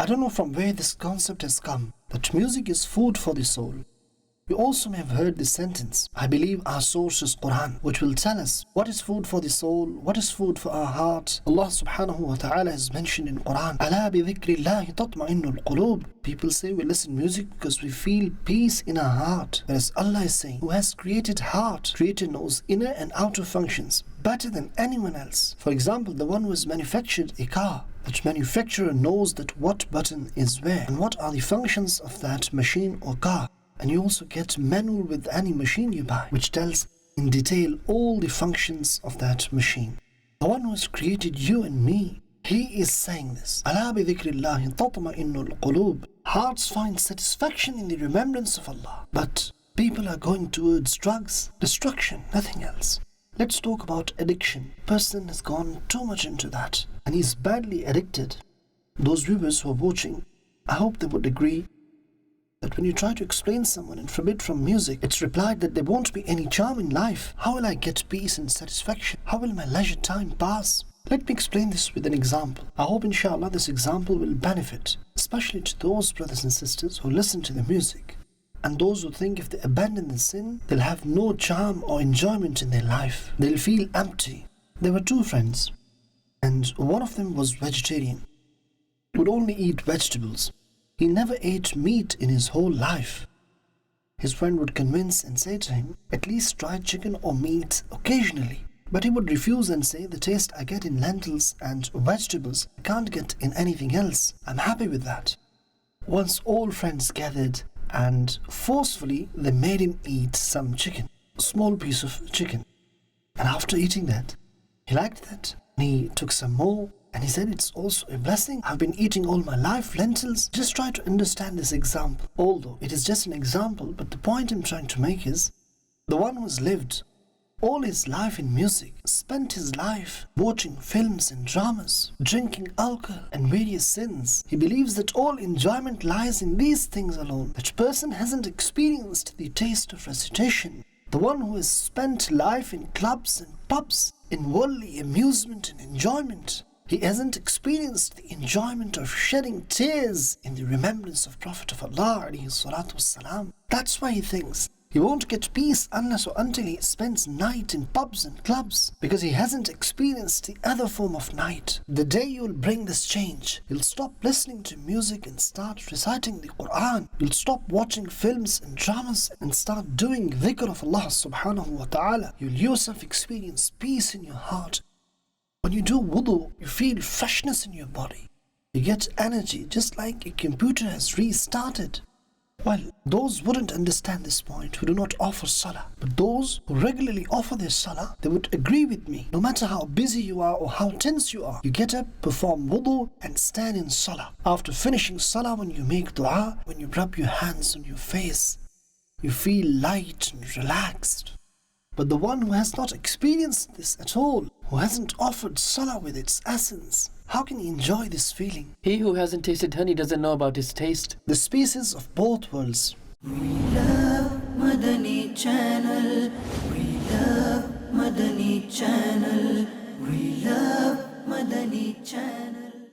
I don't know from where this concept has come, that music is food for the soul. You also may have heard this sentence. I believe our source is Quran, which will tell us what is food for the soul, what is food for our heart. Allah subhanahu wa ta'ala has mentioned in Quran, أَلَا بِذِكْرِ اللَّهِ تَطْمَئِنُّ الْقُلُوبِ. People say we listen music because we feel peace in our heart. Whereas Allah is saying, who has created heart, created those inner and outer functions better than anyone else. For example, the one who has manufactured a car, that manufacturer knows that what button is where and what are the functions of that machine or car. And you also get manual with any machine you buy, which tells in detail all the functions of that machine. The one who has created you and me, he is saying this. أَلَا بِذِكْرِ اللَّهِ تَطْمَئِنُّ الْقُلُوبِ. Hearts find satisfaction in the remembrance of Allah. But people are going towards drugs, destruction, nothing else. Let's talk about addiction. Person has gone too much into that and he's badly addicted. Those viewers who are watching, I hope they would agree that when you try to explain someone and forbid from music, it's replied that there won't be any charm in life. How will I get peace and satisfaction? How will my leisure time pass? Let me explain this with an example. I hope inshallah this example will benefit, especially to those brothers and sisters who listen to the music, and those who think if they abandon the sin, they'll have no charm or enjoyment in their life. They'll feel empty. There were two friends, and one of them was vegetarian. He would only eat vegetables. He never ate meat in his whole life. His friend would convince and say to him, at least try chicken or meat occasionally. But he would refuse and say, the taste I get in lentils and vegetables, I can't get in anything else. I'm happy with that. Once all friends gathered and forcefully they made him eat some chicken, a small piece of chicken. And after eating that, he liked that. And he took some more. And he said, it's also a blessing. I've been eating all my life lentils. Just try to understand this example. Although it is just an example, but the point I'm trying to make is, the one who has lived all his life in music, spent his life watching films and dramas, drinking alcohol and various sins. He believes that all enjoyment lies in these things alone. That person hasn't experienced the taste of recitation. The one who has spent life in clubs and pubs, in worldly amusement and enjoyment. He hasn't experienced the enjoyment of shedding tears in the remembrance of Prophet of Allah alayhi salatu wassalam. That's why he thinks he won't get peace unless or until he spends night in pubs and clubs, because he hasn't experienced the other form of night. The day you'll bring this change, you'll stop listening to music and start reciting the Quran. You'll stop watching films and dramas and start doing dhikr of Allah subhanahu wa ta'ala. You'll yourself experience peace in your heart. When you do wudu, you feel freshness in your body. You get energy, just like a computer has restarted. Well, those wouldn't understand this point who do not offer salah. But those who regularly offer their salah, they would agree with me. No matter how busy you are or how tense you are, you get up, perform wudu and stand in salah. After finishing salah, when you make dua, when you rub your hands on your face, you feel light and relaxed. But the one who has not experienced this at all, who hasn't offered salah with its essence, how can he enjoy this feeling? He who hasn't tasted honey doesn't know about its taste. The species of both worlds. We love Madani Channel. We love Madani Channel. We love Madani Channel.